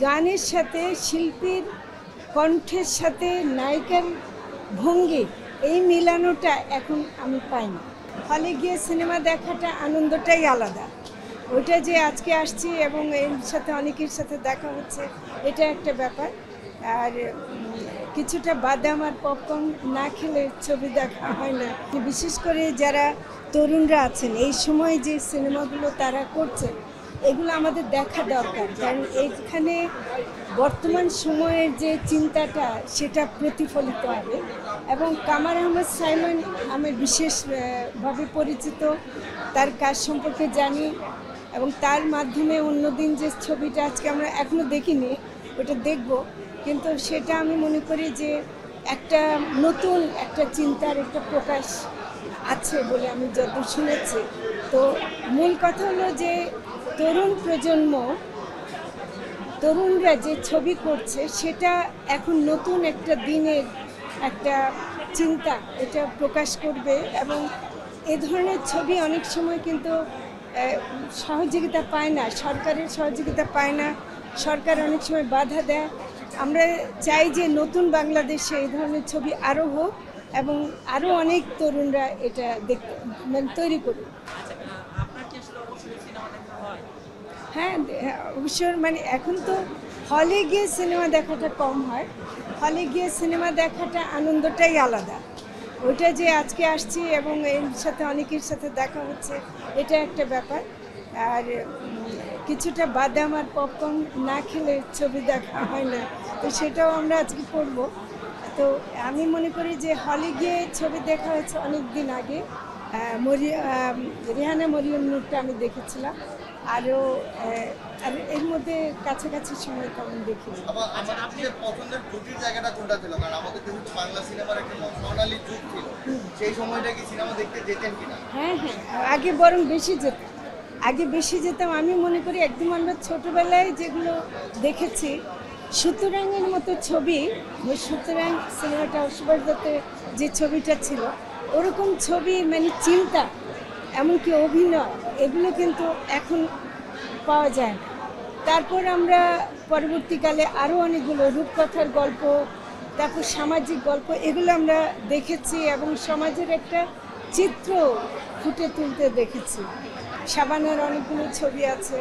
গানের সাথে শিল্পীর কণ্ঠের সাথে নায়িকার ভঙ্গি এই মিলানোটা এখন আমি পাই না। হলে গিয়ে সিনেমা দেখাটা আনন্দটাই আলাদা। ওইটা যে আজকে আসছি এবং এর সাথে অনেকের সাথে দেখা হচ্ছে, এটা একটা ব্যাপার। আর কিছুটা বাদাম আর পপকর্ন না খেলে ছবি দেখা হয় না। বিশেষ করে যারা তরুণরা আছেন এই সময় যে সিনেমাগুলো তারা করছে, এগুলো আমাদের দেখা দরকার। কারণ এইখানে বর্তমান সময়ের যে চিন্তাটা সেটা প্রতিফলিত হবে। এবং কামার আহমেদ সাইমন আমি বিশেষভাবে পরিচিত, তার কাজ সম্পর্কে জানি এবং তার মাধ্যমে অন্যদিন যে ছবিটা আজকে আমরা এখনও দেখিনি, ওটা দেখব। কিন্তু সেটা আমি মনে করি যে একটা নতুন একটা চিন্তার একটা প্রকাশ আছে বলে আমি যতদূর শুনেছি। তো মূল কথা হলো যে তরুণ প্রজন্ম, তরুণরা যে ছবি করছে সেটা এখন নতুন একটা দিনের একটা চিন্তা এটা প্রকাশ করবে। এবং এ ধরনের ছবি অনেক সময় কিন্তু সহযোগিতা পায় না, সরকারের সহযোগিতা পায় না, সরকার অনেক সময় বাধা দেয়। আমরা চাই যে নতুন বাংলাদেশে এই ধরনের ছবি আরও হোক এবং আরও অনেক তরুণরা এটা দেখতে মানে তৈরি করুক। হ্যাঁ, অবশ্যই। মানে এখন তো হলে গিয়ে সিনেমা দেখাটা কম হয়। হলে গিয়ে সিনেমা দেখাটা আনন্দটাই আলাদা। ওইটা যে আজকে আসছি এবং এর সাথে অনেকের সাথে দেখা হচ্ছে, এটা একটা ব্যাপার। আর কিছুটা বাদাম আর পপকর্ন না খেলে ছবি দেখা হয় না, তো সেটাও আমরা আজকে করব। তো আমি মনে করি যে হলে গিয়ে ছবি দেখা হয়েছে অনেক দিন আগে। রেহানা মরিয়ম নূরটা আমি দেখেছিলাম, আরও আর এর মধ্যে কাছাকাছি সময় তেমন দেখিনি। আপনাদের পছন্দের জুটির জায়গাটা কোনটা ছিল? কারণ আমাদের দেশে তো বাংলা সিনেমার একটা স্বর্ণালী যুগ ছিল, সেই সময়টা কি সিনেমা দেখতে যেতেন কিনা? হ্যাঁ, আগে বরং বেশি যেতাম। আমি মনে করি একদম আমরা ছোটোবেলায় যেগুলো দেখেছি, সুতরাংয়ের মতো ছবি, সুতরাং সিনেমাটা সুভাষ দত্তের যে ছবিটা ছিল, ওরকম ছবি মানে চিন্তা এমনকি অভিনয় এগুলো কিন্তু এখন পাওয়া যায় না। তারপর আমরা পরবর্তীকালে আরও অনেকগুলো রূপকথার গল্প, তারপর সামাজিক গল্প, এগুলো আমরা দেখেছি এবং সমাজের একটা চিত্র ফুটে তুলতে দেখেছি। শাবানার অনেকগুলো ছবি আছে।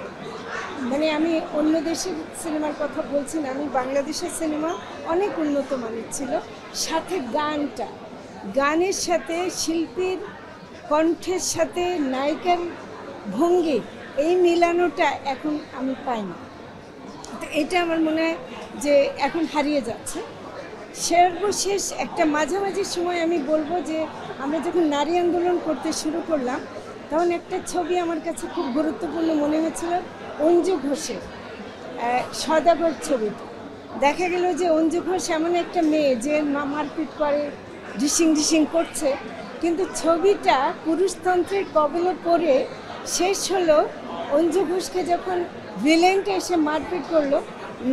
মানে আমি অন্য দেশের সিনেমার কথা বলছি না, আমি বাংলাদেশের সিনেমা অনেক উন্নত মানের ছিল। সাথে গানের সাথে শিল্পীর কণ্ঠের সাথে নায়িকার ভঙ্গি এই মিলানোটা এখন আমি পাই না। তো এটা আমার মনে হয় যে এখন হারিয়ে যাচ্ছে। সর্বশেষ একটা মাঝামাঝি সময় আমি বলবো যে আমরা যখন নারী আন্দোলন করতে শুরু করলাম, তখন একটা ছবি আমার কাছে খুব গুরুত্বপূর্ণ মনে হয়েছিল, অঞ্জু ঘোষের সদাগর ছবিটা। দেখা গেল যে অঞ্জু ঘোষ এমন একটা মেয়ে যে মারপিট করে, ডিসিং করছে, কিন্তু ছবিটা পুরুষতন্ত্রের কবলে পড়ে শেষ হলো। অঞ্জু ঘোষকে যখন ভিলেনটা এসে মারপিট করলো,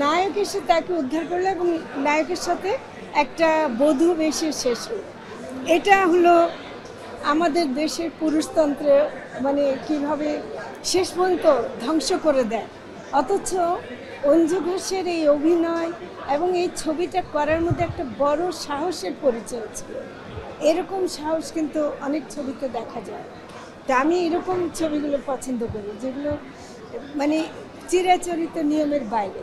নায়ক এসে তাকে উদ্ধার করলো এবং নায়কের সাথে একটা বধূ বেশে শেষ হলো। এটা হলো আমাদের দেশের পুরুষতন্ত্রে মানে কীভাবে শেষ পর্যন্ত ধ্বংস করে দেয়। অথচ অঞ্জু ঘোষের এই অভিনয় এবং এই ছবিটা করার মধ্যে একটা বড় সাহসের পরিচয় ছিল। এরকম সাহস কিন্তু অনেক ছবিতে দেখা যায়। তা আমি এরকম ছবিগুলো পছন্দ করি যেগুলো মানে চিরাচরিত নিয়মের বাইরে।